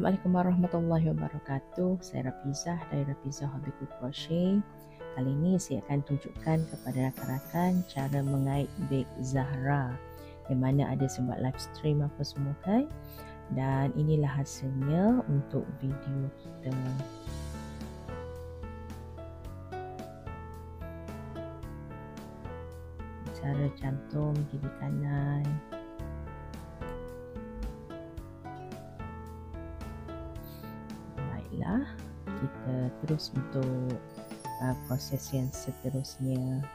Assalamualaikum warahmatullahi wabarakatuh. Saya Rafizah dari Rafizah Hobiku Crochet. Kali ini saya akan tunjukkan kepada rakan-rakan cara mengait beg Zahra, yang mana ada sebab live stream apa semua kan. Dan inilah hasilnya untuk video kita. Cara cantum kiri kanan. Baiklah, kita terus untuk proses yang seterusnya.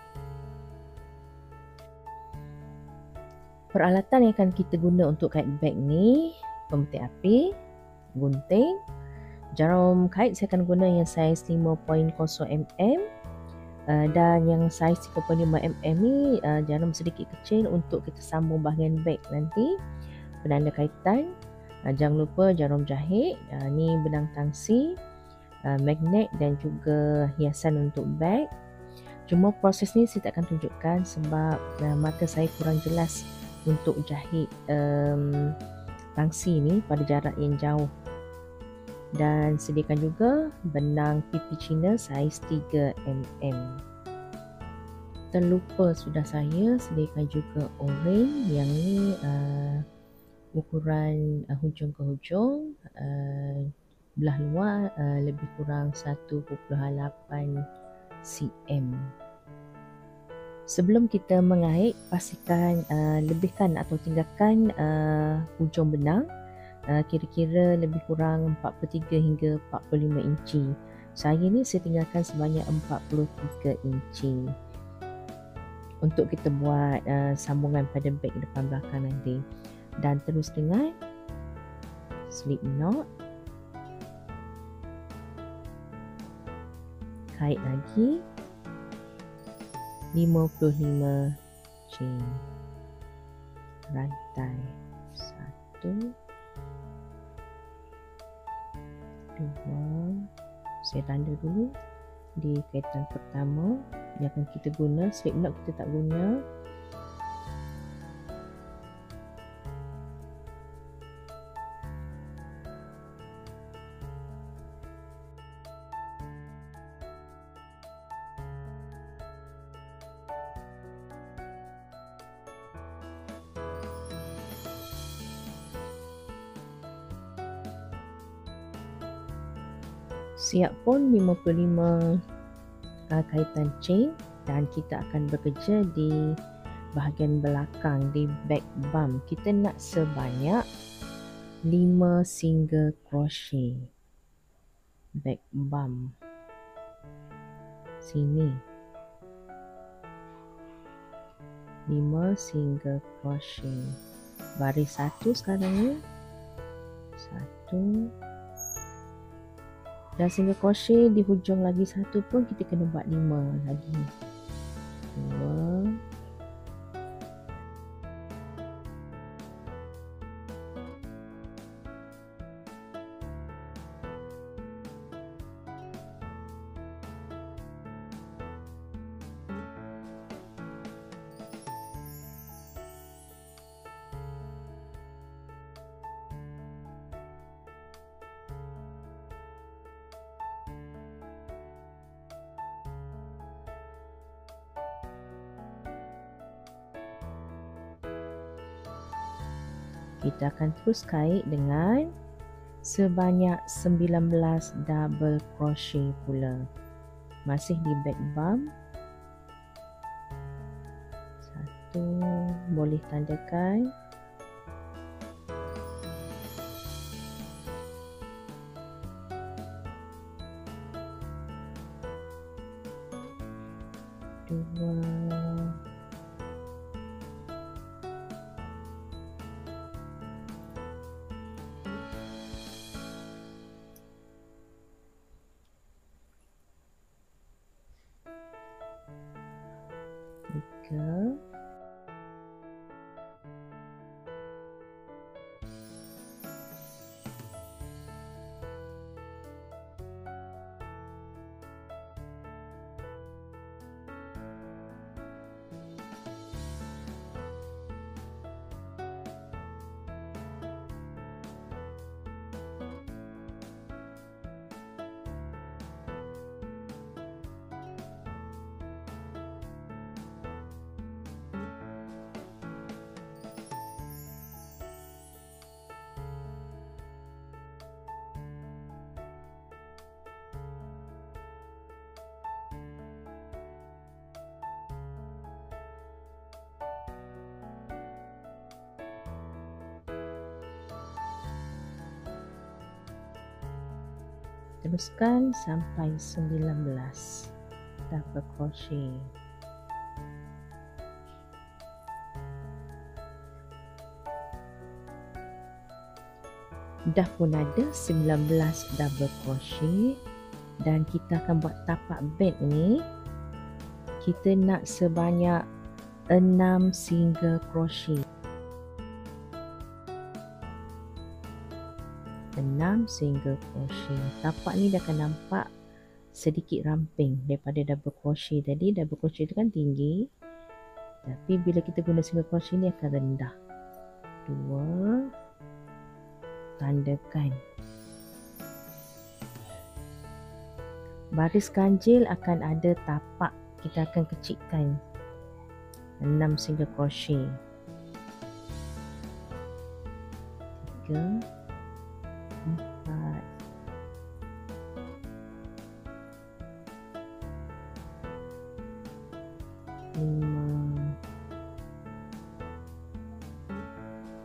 Peralatan yang akan kita guna untuk kait beg ni, pemetik api, gunting, jarum kait saya akan guna yang saiz 5.0 mm dan yang saiz 3.5 mm ni jarum sedikit kecil untuk kita sambung bahagian beg nanti. Penanda kaitan, jangan lupa jarum jahit, ni benang tangsi, magnet dan juga hiasan untuk beg. Cuma proses ni saya tak akan tunjukkan sebab mata saya kurang jelas untuk jahit tangsi ni pada jarak yang jauh. Dan sediakan juga benang pipi Cina saiz 3 mm. Terlupa sudah saya sediakan juga o-ring yang ni ukuran hujung ke hujung, belah luar lebih kurang 1.8 cm. Sebelum kita mengait, pastikan lebihkan atau tinggalkan hujung benang kira-kira lebih kurang 43 hingga 45 inci. Saya ni saya tinggalkan sebanyak 43 inci untuk kita buat sambungan pada beg depan belakang nanti. Dan terus dengan slip knot, kait lagi 55 chain rantai, 1 2, saya tanda dulu di kaitan pertama yang akan kita guna. Slip knot kita tak guna. Siap pun 55 kaitan chain dan kita akan bekerja di bahagian belakang di back bump. Kita nak sebanyak 5 single crochet back bump sini, 5 single crochet baris 1 sekarang ni, 1 dan single crochet di hujung lagi 1 pun kita kena buat 5 lagi, 2 kita akan terus kait dengan sebanyak 19 double crochet pula, masih di back bump. 1 boleh tandakan, 2 3 4 teruskan sampai 19 double crochet. Dah pun ada 19 double crochet dan kita akan buat tapak bag ni. Kita nak sebanyak 6 single crochet. 6 single crochet. Tapak ni dah akan nampak sedikit ramping daripada double crochet tadi. Double crochet tu kan tinggi, tapi bila kita guna single crochet ni akan rendah. 2, tandakan. Baris ganjil akan ada tapak, kita akan kecilkan 6 single crochet. 3, 4, 5,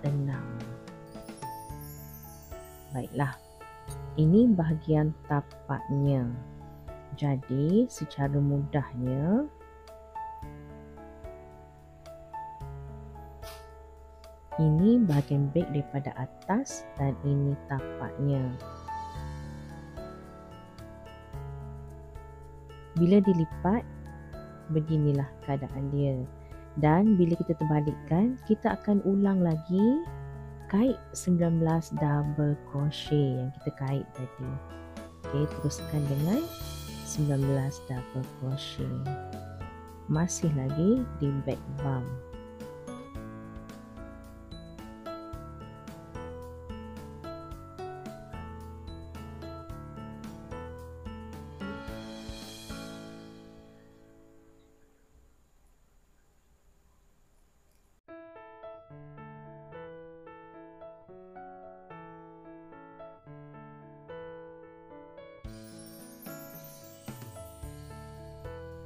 6. Baiklah, ini bahagian tapaknya. Jadi secara mudahnya ini bahagian bag daripada atas dan ini tapaknya. Bila dilipat, beginilah keadaan dia. Dan bila kita terbalikkan, kita akan ulang lagi kait 19 double crochet yang kita kait tadi. Okey, teruskan dengan 19 double crochet. Masih lagi di back bump.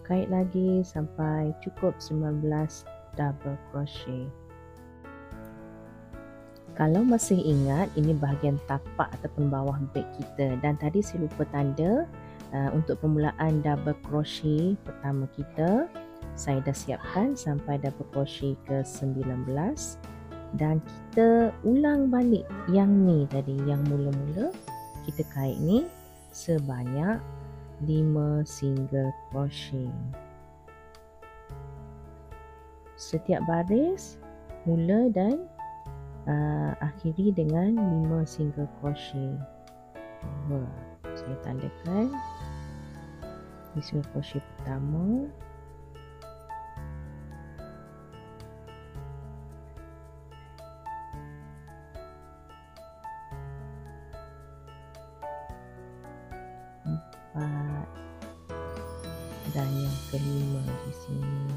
Kait lagi sampai cukup 19 double crochet. Kalau masih ingat, ini bahagian tapak ataupun bawah bag kita, dan tadi saya lupa tanda untuk permulaan double crochet pertama kita. Saya dah siapkan sampai double crochet ke 19 dan kita ulang balik yang ni tadi, yang mula-mula kita kait ni sebanyak 5 single crochet. Setiap baris mula dan akhiri dengan 5 single crochet. 2. Saya tandakan di single crochet pertama. Dan yang kelima di sini.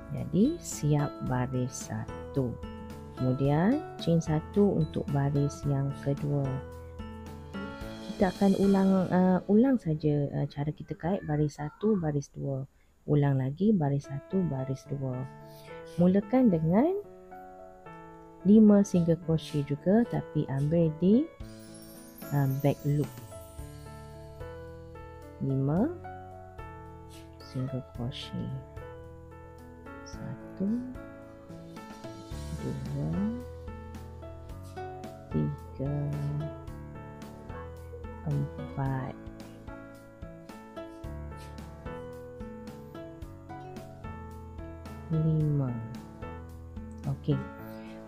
Jadi siap baris 1. Kemudian chain 1 untuk baris yang kedua. Kita akan ulang saja cara kita kait baris 1, baris 2. Ulang lagi baris 1, baris 2. Mulakan dengan 5 single crochet juga, tapi ambil di back loop. 5 single crochet. 1, 2, 3, 4, 5. Okey.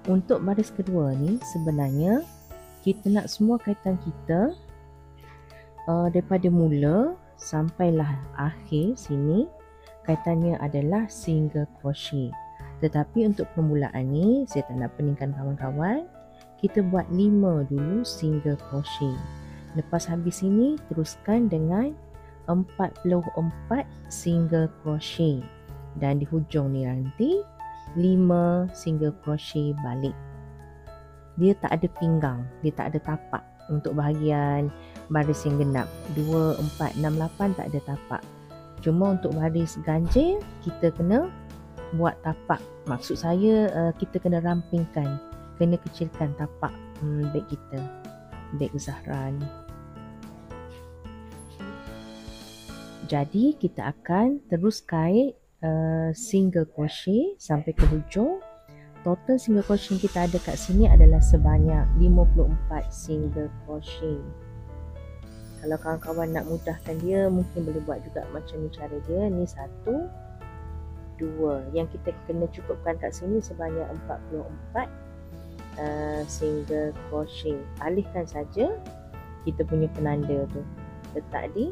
Untuk baris kedua ni sebenarnya kita nak semua kaitan kita daripada mula sampailah akhir sini kaitannya adalah single crochet. Tetapi untuk permulaan ni saya tak nak peningkan kawan-kawan. Kita buat 5 dulu single crochet. Lepas habis ini teruskan dengan 44 single crochet. Dan di hujung ni nanti 5 single crochet balik. Dia tak ada pinggang, dia tak ada tapak. Untuk bahagian baris yang genap 2, 4, 6, 8 tak ada tapak. Cuma untuk baris ganjil kita kena buat tapak. Maksud saya kita kena rampingkan kena kecilkan tapak beg kita, beg Zahra ni. Jadi kita akan terus kait single crochet sampai ke hujung. Total single crochet kita ada kat sini adalah sebanyak 54 single crochet. Kalau kawan-kawan nak mudahkan dia, mungkin boleh buat juga macam ni cara dia. Ni 1, 2. Yang kita kena cukupkan kat sini sebanyak 44 single crochet. Alihkan saja kita punya penanda tu. Letak di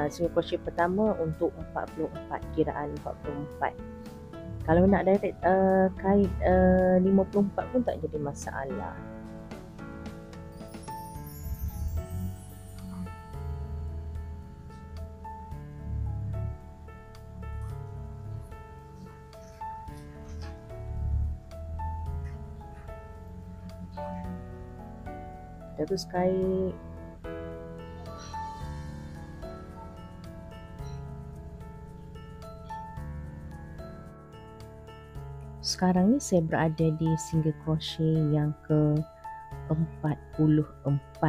single crochet pertama untuk 44, kiraan 44. Kalau nak direct kait 54 pun tak jadi masalah. Terus kait. Sekarang ni saya berada di single crochet yang ke-44.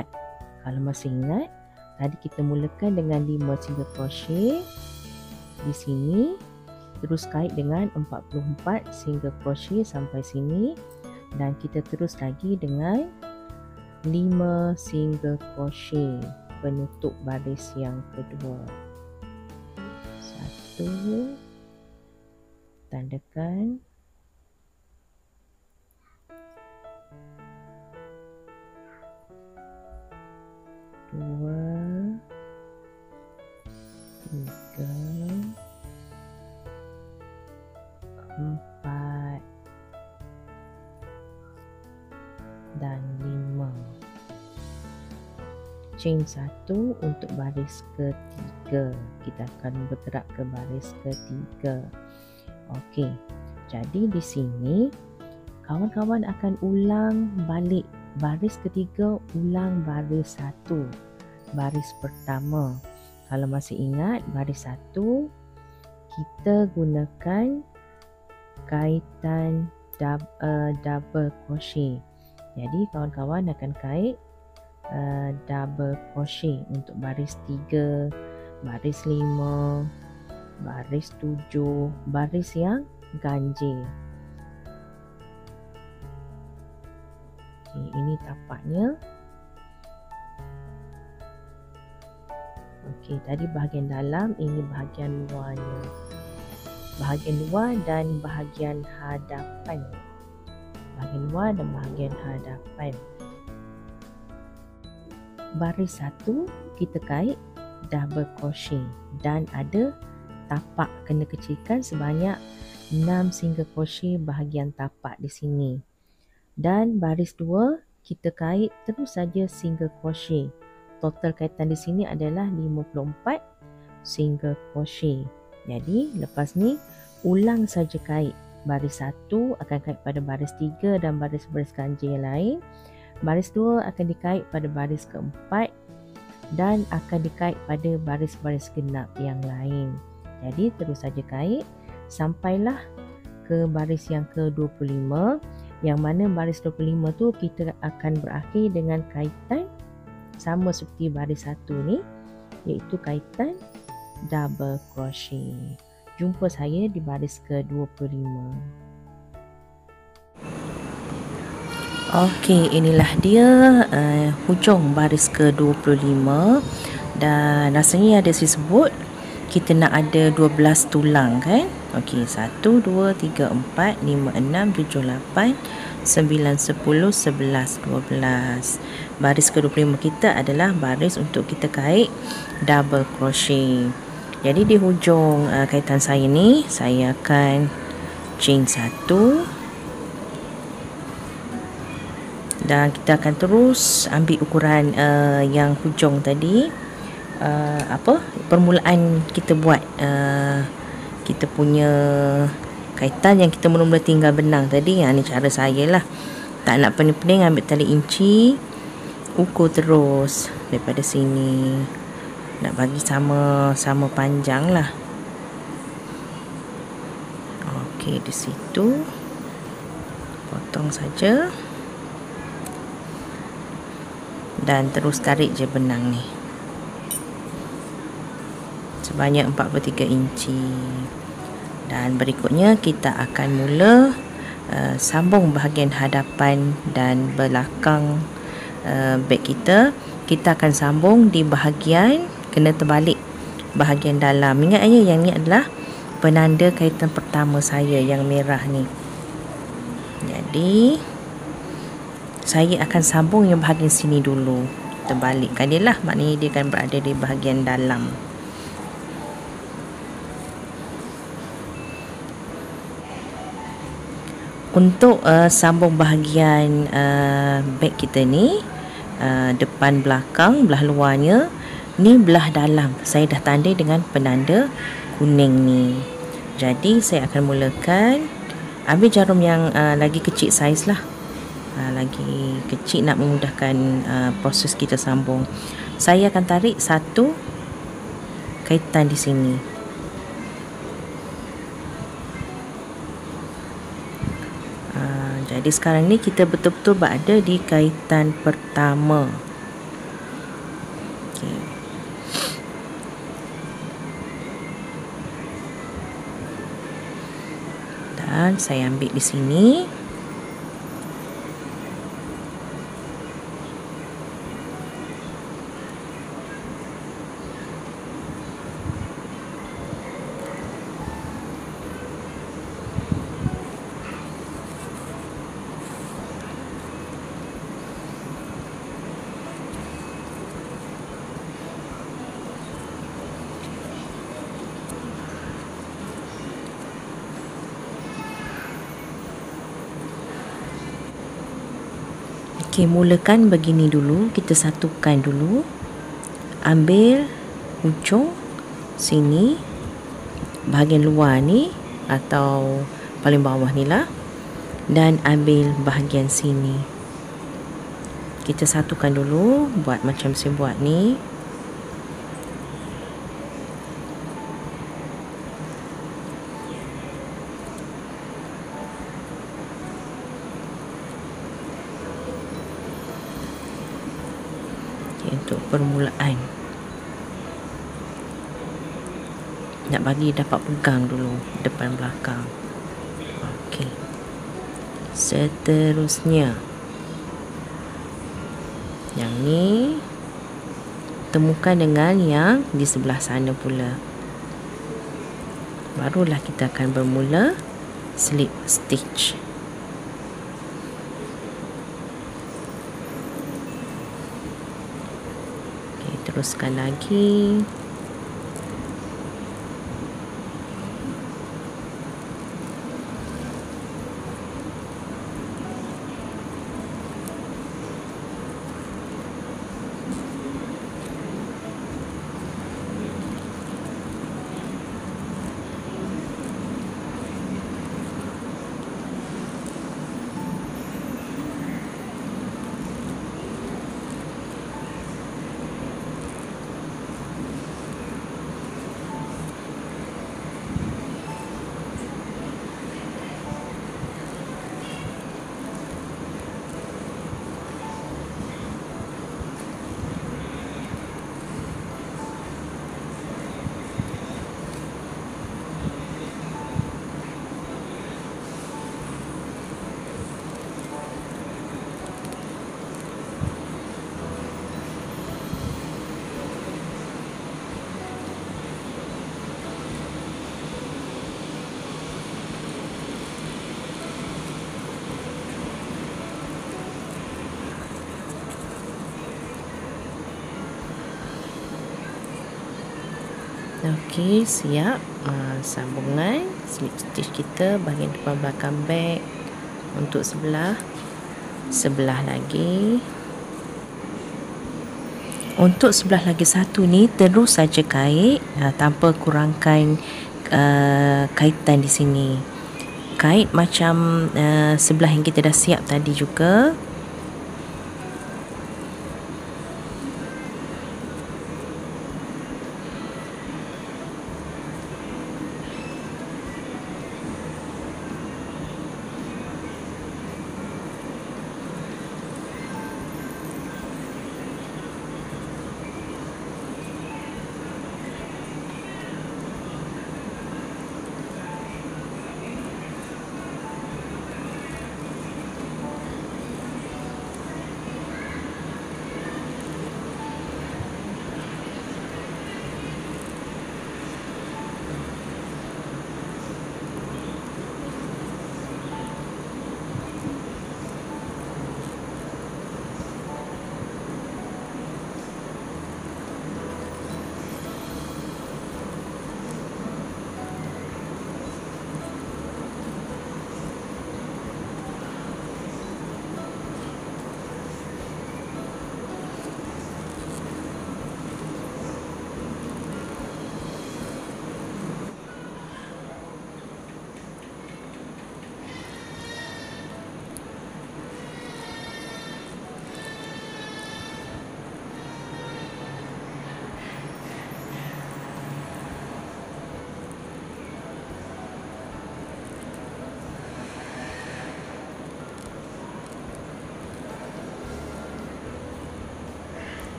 Kalau masih ingat, tadi kita mulakan dengan 5 single crochet di sini, terus kait dengan 44 single crochet sampai sini, dan kita terus lagi dengan 5 single crochet penutup baris yang kedua. 1, tandakan, 2, 3, 4 dan 5. Chain 1 untuk baris ketiga. Kita akan bergerak ke baris ketiga. Okey. Jadi di sini kawan-kawan akan ulang balik baris ketiga, ulang baris 1. Baris pertama. Kalau masih ingat baris 1 kita gunakan kaitan double crochet. Jadi kawan-kawan akan kait double crochet untuk baris 3, baris 5, baris 7, baris yang ganjil. Okay, ini tapaknya. Okey, tadi bahagian dalam, ini bahagian luarnya. Bahagian luar dan bahagian hadapan. Bahagian luar dan bahagian hadapan. Baris 1 kita kait double crochet dan ada tapak, kena kecilkan sebanyak 6 single crochet bahagian tapak di sini. Dan baris 2 kita kait terus saja single crochet. Total kaitan di sini adalah 54 single crochet. Jadi lepas ni ulang saja kait. Baris 1 akan kait pada baris 3 dan baris-baris ganjil yang lain. Baris 2 akan dikait pada baris keempat dan akan dikait pada baris-baris genap yang lain. Jadi terus saja kait sampailah ke baris yang ke-25, yang mana baris 25 tu kita akan berakhir dengan kaitan sama seperti baris 1 ni, iaitu kaitan double crochet. Jumpa saya di baris ke-25. Okey, inilah dia hujung baris ke-25, dan rasanya ada si sebut kita nak ada 12 tulang kan. Okey, 1, 2, 3, 4, 5, 6, 7, 8, 9, 10, 11, 12. Baris ke-25 kita adalah baris untuk kita kait double crochet. Jadi di hujung kaitan saya ni, saya akan chain 1. Dan kita akan terus ambil ukuran yang hujung tadi, permulaan kita buat kita punya kaitan yang kita mula-mula tinggal benang tadi. Ni cara saya lah, tak nak pening-pening, ambil tali inci, ukur terus daripada sini, nak bagi sama panjang lah. Okey, di situ potong saja. dan terus tarik je benang ni sebanyak 43 inci. Dan berikutnya kita akan mula sambung bahagian hadapan dan belakang beg kita. Kita akan sambung di bahagian kena terbalik bahagian dalam. Ingat ya, yang ni adalah penanda kaitan pertama saya yang merah ni. Jadi saya akan sambung yang bahagian sini dulu, terbalikkan dia lah, maknanya dia akan berada di bahagian dalam. Untuk sambung bahagian beg kita ni, depan belakang, belah luarnya, ni belah dalam saya dah tandai dengan penanda kuning ni. Jadi saya akan mulakan ambil jarum yang lagi kecil saiz lah, lagi kecil nak memudahkan proses kita sambung. Saya akan tarik satu kaitan di sini. Jadi sekarang ni kita betul-betul berada di kaitan pertama. Okay. Dan saya ambil di sini. Okey, mulakan begini dulu. Kita satukan dulu. Ambil ujung sini, bahagian luar ni atau paling bawah ni lah, dan ambil bahagian sini. Kita satukan dulu, buat macam saya buat ni. Untuk permulaan nak bagi dapat pegang dulu depan belakang. Okey, seterusnya yang ni temukan dengan yang di sebelah sana pula, barulah kita akan bermula slip stitch. Teruskan lagi. Okey, siap. Sambungan slip stitch kita bahagian depan belakang beg untuk sebelah lagi. Untuk sebelah lagi satu ni terus saja kait tanpa kurangkan kaitan di sini. Kait macam sebelah yang kita dah siap tadi juga.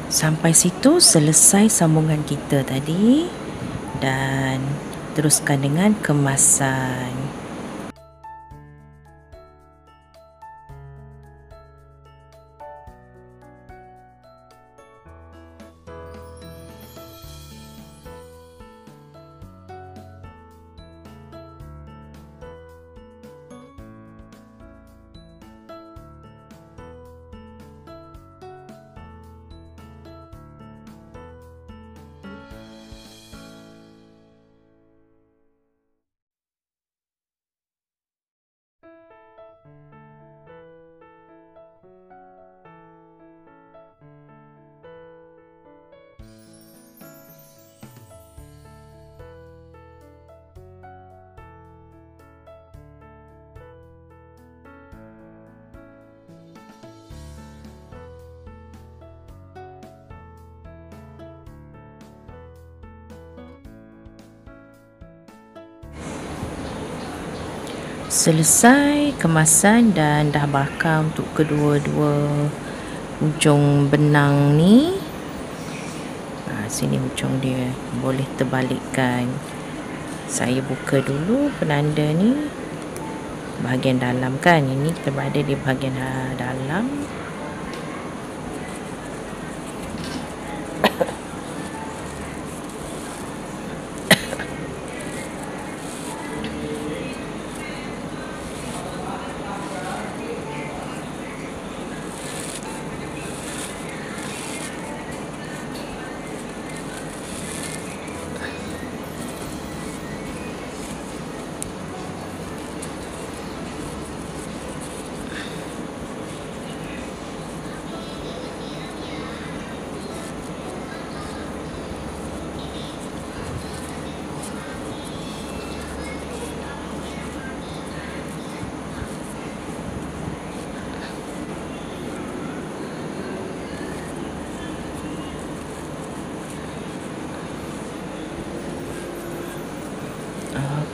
Sampai situ selesai sambungan kita tadi, dan teruskan dengan kemasan. Selesai kemasan dan dah bakar untuk kedua-dua ujung benang ni. Sini ujung dia, boleh terbalikkan. Saya buka dulu penanda ni bahagian dalam kan. Ini kita berada di bahagian dalam.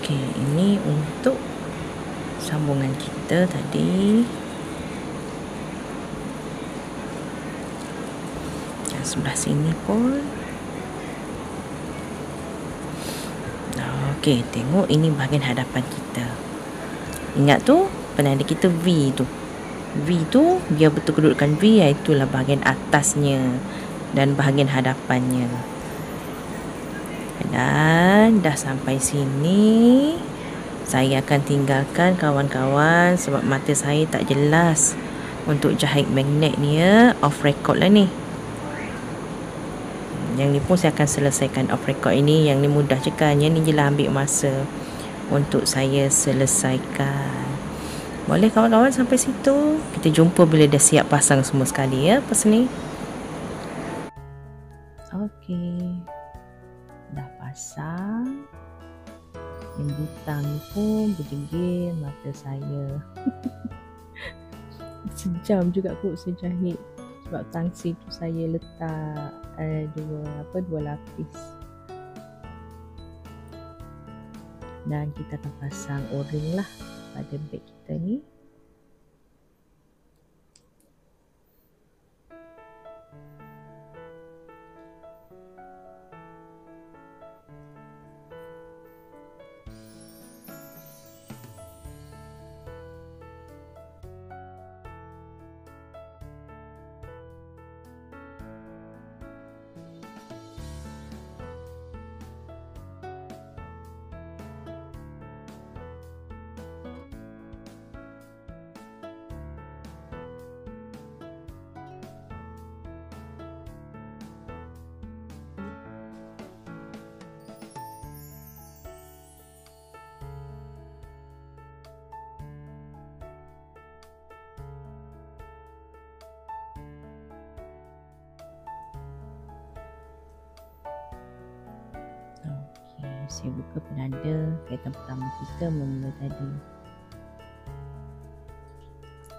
Okey, ini untuk sambungan kita tadi. Yang sebelah sini pun. Okey, tengok ini bahagian hadapan kita. Ingat tu penanda kita V tu. V tu dia betul kedudukan V, iaitulah bahagian atasnya dan bahagian hadapannya. Dan dah sampai sini, saya akan tinggalkan kawan-kawan sebab mata saya tak jelas untuk jahit magnet ni ya. Off record lah ni. Yang ni pun saya akan selesaikan off record ini. Yang ni mudah je kan. Yang ni je lah ambil masa untuk saya selesaikan. Boleh kawan-kawan sampai situ? Kita jumpa bila dah siap pasang semua sekali ya pas ni. Okey. Dah pasang. Yang butang pun berjegil mata saya. Sejam juga kot saya jahit. Sebab tangsi tu saya letak dua lapis. Dan kita akan pasang o-ring lah pada beg kita ni. Saya buka penanda kaitan pertama kita mula tadi.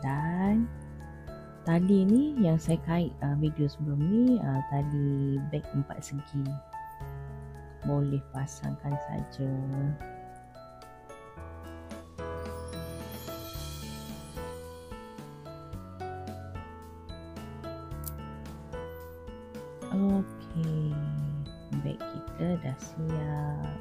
Dan tali ni yang saya kait video sebelum ni, tali beg 4 segi. Boleh pasangkan saja. Okey, beg kita dah siap.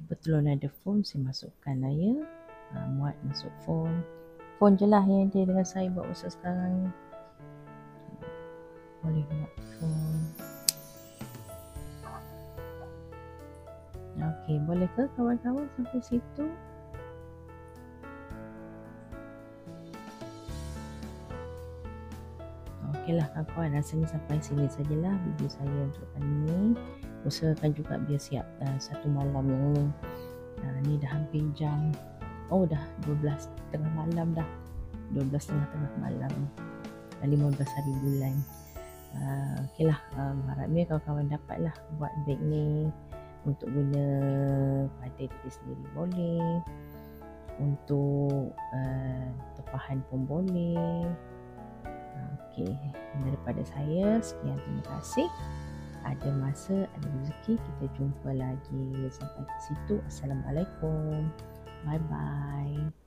Kebetulan ada phone, saya masukkan lah ya. Muat masuk phone. Phone je lah yang ada dengan saya buat usaha sekarang. Boleh muat phone. Okey, boleh ke kawan-kawan sampai situ? Okeylah kawan-kawan, rasanya sampai sini sajalah video saya untuk kali ini. Usahakan juga biar siap 1 malam yang ni. Ni dah hampir jam, dah 12 tengah malam dah. 12 tengah malam. 15 hari bulan. Okeylah, harapnya kawan-kawan dapatlah buat beg ni untuk guna pada diri sendiri boleh, untuk tempahan pun boleh. Okey, daripada saya sekian, terima kasih. Ada masa, ada rezeki, kita jumpa lagi. Sampai ke situ, Assalamualaikum. Bye bye.